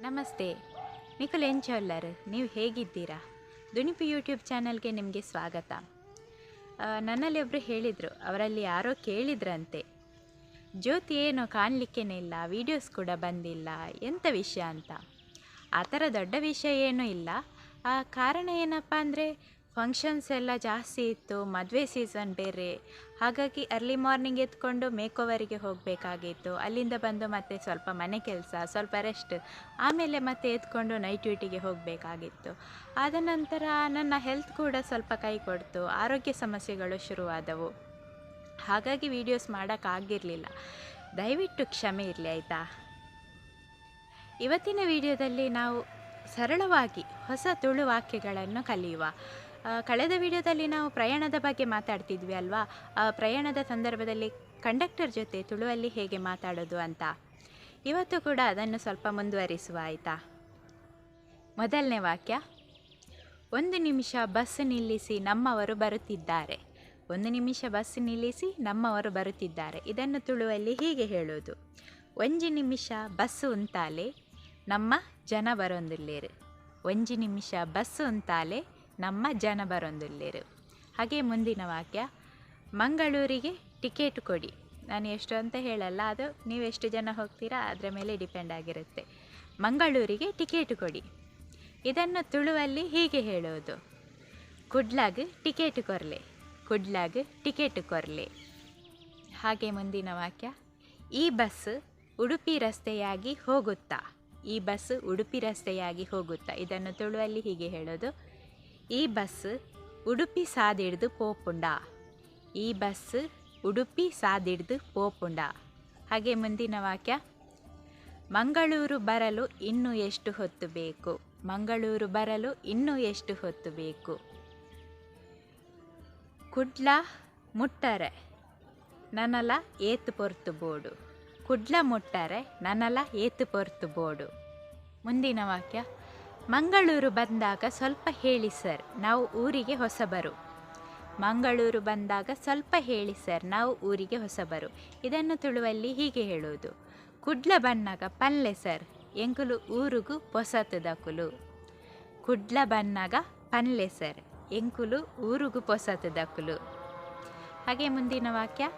ನಮಸ್ತೆ, ನಿಖಿಲ್ ಎಂಚೊಲ್ಲರ್. ನೀವು ಹೇಗಿದ್ದೀರಾ? ದುನಿಪು ಯೂಟ್ಯೂಬ್ ಚಾನಲ್ಗೆ ನಿಮಗೆ ಸ್ವಾಗತ. ನನ್ನಲ್ಲಿ ಒಬ್ಬರು ಹೇಳಿದರು, ಅವರಲ್ಲಿ ಯಾರೋ ಕೇಳಿದ್ರಂತೆ, ಜ್ಯೋತಿ ಏನೋ ಕಾಣಲಿಕ್ಕೇನೆ ಇಲ್ಲ, ವೀಡಿಯೋಸ್ ಕೂಡ ಬಂದಿಲ್ಲ, ಎಂಥ ವಿಷಯ ಅಂತ. ಆ ಥರ ದೊಡ್ಡ ವಿಷಯ ಏನೂ ಇಲ್ಲ. ಕಾರಣ ಏನಪ್ಪ ಅಂದರೆ, ಫಂಕ್ಷನ್ಸ್ ಎಲ್ಲ ಜಾಸ್ತಿ ಇತ್ತು, ಮದುವೆ ಸೀಸನ್ ಬೇರೆ. ಹಾಗಾಗಿ ಅರ್ಲಿ ಮಾರ್ನಿಂಗ್ ಎತ್ಕೊಂಡು ಮೇಕೋವರಿಗೆ ಹೋಗಬೇಕಾಗಿತ್ತು. ಅಲ್ಲಿಂದ ಬಂದು ಮತ್ತೆ ಸ್ವಲ್ಪ ಮನೆ ಕೆಲಸ, ಸ್ವಲ್ಪ ರೆಸ್ಟ್, ಆಮೇಲೆ ಮತ್ತೆ ಎತ್ಕೊಂಡು ನೈಟ್ ಡ್ಯೂಟಿಗೆ ಹೋಗಬೇಕಾಗಿತ್ತು. ಆದ ನಂತರ ನನ್ನ ಹೆಲ್ತ್ ಕೂಡ ಸ್ವಲ್ಪ ಕೈ ಕೊಡ್ತು, ಆರೋಗ್ಯ ಸಮಸ್ಯೆಗಳು ಶುರುವಾದವು. ಹಾಗಾಗಿ ವೀಡಿಯೋಸ್ ಮಾಡೋಕ್ಕಾಗಿರಲಿಲ್ಲ. ದಯವಿಟ್ಟು ಕ್ಷಮೆ ಇರಲಿ, ಆಯಿತಾ? ಇವತ್ತಿನ ವಿಡಿಯೋದಲ್ಲಿ ನಾವು ಸರಳವಾಗಿ ಹೊಸ ತುಳು ವಾಕ್ಯಗಳನ್ನು ಕಲಿಯುವ. ಕಳೆದ ವಿಡಿಯೋದಲ್ಲಿ ನಾವು ಪ್ರಯಾಣದ ಬಗ್ಗೆ ಮಾತಾಡ್ತಿದ್ವಿ ಅಲ್ವಾ? ಪ್ರಯಾಣದ ಸಂದರ್ಭದಲ್ಲಿ ಕಂಡಕ್ಟರ್ ಜೊತೆ ತುಳುವಲ್ಲಿ ಹೇಗೆ ಮಾತಾಡೋದು ಅಂತ. ಇವತ್ತು ಕೂಡ ಅದನ್ನು ಸ್ವಲ್ಪ ಮುಂದುವರಿಸುವ, ಆಯಿತಾ? ಮೊದಲನೇ ವಾಕ್ಯ, 1 ನಿಮಿಷ ಬಸ್ ನಿಲ್ಲಿಸಿ ನಮ್ಮವರು ಬರುತ್ತಿದ್ದಾರೆ. 1 ನಿಮಿಷ ಬಸ್ ನಿಲ್ಲಿಸಿ ನಮ್ಮವರು ಬರುತ್ತಿದ್ದಾರೆ. ಇದನ್ನು ತುಳುವಲ್ಲಿ ಹೀಗೆ ಹೇಳೋದು, 1 ನಿಮಿಷ ಬಸ್ಸು ಉಂತಾಲೆ ನಮ್ಮ ಜನ ಬರೊಂದುಲ್ಲೇರು. 1 ನಿಮಿಷ ಬಸ್ಸು ಉಂತಾಲೆ ನಮ್ಮ ಜನ ಬರೊಂದುಲ್ಲೇರು. ಹಾಗೆ ಮುಂದಿನ ವಾಕ್ಯ, ಮಂಗಳೂರಿಗೆ ಟಿಕೆಟ್ ಕೊಡಿ. ನಾನು ಎಷ್ಟು ಅಂತ ಹೇಳಲ್ಲ, ಅದು ನೀವು ಎಷ್ಟು ಜನ ಹೋಗ್ತೀರಾ ಅದರ ಮೇಲೆ ಡಿಪೆಂಡ್ ಆಗಿರುತ್ತೆ. ಮಂಗಳೂರಿಗೆ ಟಿಕೆಟ್ ಕೊಡಿ. ಇದನ್ನು ತುಳುವಲ್ಲಿ ಹೀಗೆ ಹೇಳೋದು, ಕುಡ್ಲಾಗ್ ಟಿಕೆಟ್ ಕೊರ್ಲೆ. ಕುಡ್ಲಾಗ್ ಟಿಕೆಟ್ ಕೊರ್ಲೆ. ಹಾಗೆ ಮುಂದಿನ ವಾಕ್ಯ, ಈ ಬಸ್ ಉಡುಪಿ ರಸ್ತೆಯಾಗಿ ಹೋಗುತ್ತಾ. ಈ ಬಸ್ ಉಡುಪಿ ರಸ್ತೆಯಾಗಿ ಹೋಗುತ್ತಾ. ಇದನ್ನು ತುಳುವಲ್ಲಿ ಹೀಗೆ ಹೇಳೋದು, ಈ ಬಸ್ ಉಡುಪಿ ಸಾದಿಡ್ದು ಪೋಪುಂಡ. ಈ ಬಸ್ ಉಡುಪಿ ಸಾದಿಡ್ದು ಪೋಪುಂಡ. ಹಾಗೆ ಮುಂದಿನ ವಾಕ್ಯ, ಮಂಗಳೂರು ಬರಲು ಇನ್ನೂ ಎಷ್ಟು ಹೊತ್ತು ಬೇಕು. ಮಂಗಳೂರು ಬರಲು ಇನ್ನೂ ಎಷ್ಟು ಹೊತ್ತು ಬೇಕು. ಕುಡ್ಲ ಮುಟ್ಟರೆ ನನಲ ಏತು ಪೊರ್ತು ಬೋಡು. ಕುಡ್ಲ ಮುಟ್ಟರೆ ನನಲ ಏತು ಪೊರ್ತು ಬೋಡು. ಮುಂದಿನ ವಾಕ್ಯ, ಮಂಗಳೂರು ಬಂದಾಗ ಸ್ವಲ್ಪ ಹೇಳಿ ಸರ್, ನಾವು ಊರಿಗೆ ಹೊಸಬರು. ಮಂಗಳೂರು ಬಂದಾಗ ಸ್ವಲ್ಪ ಹೇಳಿ ಸರ್, ನಾವು ಊರಿಗೆ ಹೊಸಬರು. ಇದನ್ನು ತುಳುವಲ್ಲಿ ಹೀಗೆ ಹೇಳೋದು, ಕುಡ್ಲ ಬನ್ನಾಗ ಪಲ್ಲೆ ಸರ್, ಎಂಕುಲು ಊರುಗು ಪೊಸತುದಕುಲು. ಕುಡ್ಲ ಬನ್ನಾಗ ಪಲ್ಲೆ ಸರ್, ಎಂಕುಲು ಊರುಗು ಪೊಸತುದಕುಲು. ಹಾಗೆ ಮುಂದಿನ ವಾಕ್ಯ,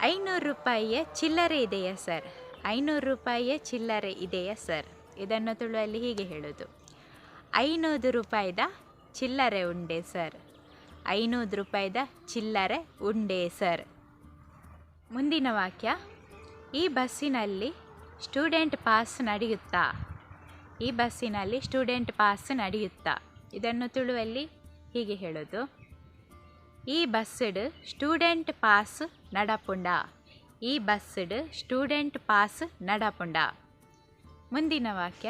500 ರೂಪಾಯಿಯ ಚಿಲ್ಲರೆ ಇದೆಯಾ ಸರ್. 500 ರೂಪಾಯಿಯ ಚಿಲ್ಲರೆ ಇದೆಯಾ ಸರ್. ಇದನ್ನು ತುಳುವಲ್ಲಿ ಹೀಗೆ ಹೇಳೋದು, 500 ರೂಪಾಯಿದ ಚಿಲ್ಲರೆ ಉಂಡೆ ಸರ್. 500 ರೂಪಾಯಿದ ಚಿಲ್ಲರೆ ಉಂಡೆ ಸರ್. ಮುಂದಿನ ವಾಕ್ಯ, ಈ ಬಸ್ಸಿನಲ್ಲಿ ಸ್ಟೂಡೆಂಟ್ ಪಾಸ್ ನಡೆಯುತ್ತಾ. ಈ ಬಸ್ಸಿನಲ್ಲಿ ಸ್ಟೂಡೆಂಟ್ ಪಾಸ್ ನಡೆಯುತ್ತಾ. ಇದನ್ನು ತುಳುವಲ್ಲಿ ಹೀಗೆ ಹೇಳೋದು, ಈ ಬಸ್ಸಡ್ ಸ್ಟೂಡೆಂಟ್ ಪಾಸ್ ನಡಪುಂಡ. ಈ ಬಸ್ಸಡ್ ಸ್ಟೂಡೆಂಟ್ ಪಾಸ್ ನಡಪುಂಡ. ಮುಂದಿನ ವಾಕ್ಯ,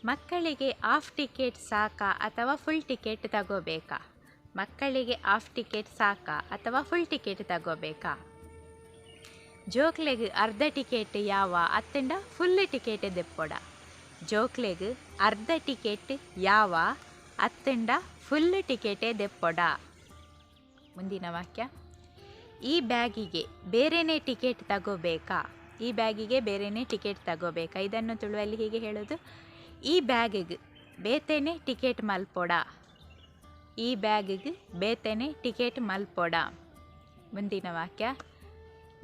ಮಕ್ಕಳಿಗೆ ಹಾಫ್ ಟಿಕೆಟ್ ಸಾಕಾ ಅಥವಾ ಫುಲ್ ಟಿಕೆಟ್ ತಗೋಬೇಕಾ. ಮಕ್ಕಳಿಗೆ ಹಾಫ್ ಟಿಕೆಟ್ ಸಾಕಾ ಅಥವಾ ಫುಲ್ ಟಿಕೆಟ್ ತಗೋಬೇಕಾ. ಜೋಕ್ಲೆಗ್ ಅರ್ಧ ಟಿಕೆಟ್ ಯಾವ ಅತ್ತಂಡ ಫುಲ್ ಟಿಕೆಟ್ ದೆಪ್ಪೊಡ. ಜೋಕ್ಲೆಗ್ ಅರ್ಧ ಟಿಕೆಟ್ ಯಾವ ಅತ್ತಂಡ ಫುಲ್ ಟಿಕೆಟೇ ದೆಪ್ಪೊಡ. ಮುಂದಿನ ವಾಕ್ಯ, ಈ ಬ್ಯಾಗಿಗೆ ಬೇರೆಯೇ ಟಿಕೆಟ್ ತಗೋಬೇಕಾ. ಈ ಬ್ಯಾಗಿಗೆ ಬೇರೆಯೇ ಟಿಕೆಟ್ ತಗೋಬೇಕಾ. ಇದನ್ನು ತುಳುವಲ್ಲಿ ಹೀಗೆ ಹೇಳೋದು, ಈ ಬ್ಯಾಗಿಗೆ ಬೇತೆನೆ ಟಿಕೆಟ್ ಮಲ್ಪೊಡ. ಈ ಬ್ಯಾಗಿಗೆ ಬೇತೆನೆ ಟಿಕೆಟ್ ಮಲ್ಪೊಡ. ಮುಂದಿನ ವಾಕ್ಯ,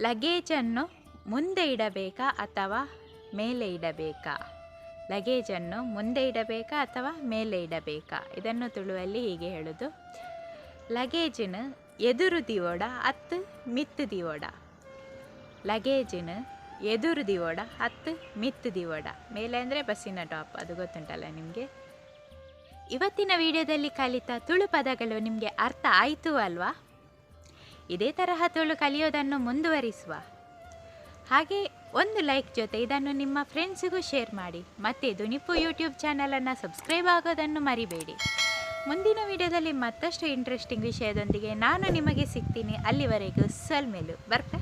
ಲಗೇಜನ್ನು ಮುಂದೆ ಇಡಬೇಕಾ ಅಥವಾ ಮೇಲೆ ಇಡಬೇಕಾ. ಲಗೇಜನ್ನು ಮುಂದೆ ಇಡಬೇಕಾ ಅಥವಾ ಮೇಲೆ ಇಡಬೇಕಾ. ಇದನ್ನು ತುಳುವಲ್ಲಿ ಹೀಗೆ ಹೇಳೋದು, ಲಗೇಜಿನ ಎದುರು ದಿವೋಡ ಅತ್ತು ಮಿತ್ತು ದಿವೋಡ. ಲಗೇಜಿನ ಎದುರು ದಿವೋಡ ಅತ್ತು ಮಿತ್ತು ದಿವೋಡ. ಮೇಲೆ ಅಂದರೆ ಬಸ್ಸಿನ ಟಾಪ್, ಅದು ಗೊತ್ತುಂಟಲ್ಲ ನಿಮಗೆ. ಇವತ್ತಿನ ವಿಡಿಯೋದಲ್ಲಿ ಕಲಿತ ತುಳು ಪದಗಳು ನಿಮಗೆ ಅರ್ಥ ಆಯಿತು ಅಲ್ವಾ? ಇದೇ ತರಹ ತುಳು ಕಲಿಯೋದನ್ನು ಮುಂದುವರಿಸುವ. ಹಾಗೆ ಒಂದು ಲೈಕ್ ಜೊತೆ ಇದನ್ನು ನಿಮ್ಮ ಫ್ರೆಂಡ್ಸಿಗೂ ಶೇರ್ ಮಾಡಿ. ಮತ್ತು ದುನಿಪು ಯೂಟ್ಯೂಬ್ ಚಾನಲನ್ನು ಸಬ್ಸ್ಕ್ರೈಬ್ ಆಗೋದನ್ನು ಮರಿಬೇಡಿ. ಮುಂದಿನ ವಿಡಿಯೋದಲ್ಲಿ ಮತ್ತಷ್ಟು ಇಂಟ್ರೆಸ್ಟಿಂಗ್ ವಿಷಯದೊಂದಿಗೆ ನಾನು ನಿಮಗೆ ಸಿಗ್ತೀನಿ. ಅಲ್ಲಿವರೆಗೂ ಸಲ್ಮೇಲು ಬರ್ತಾ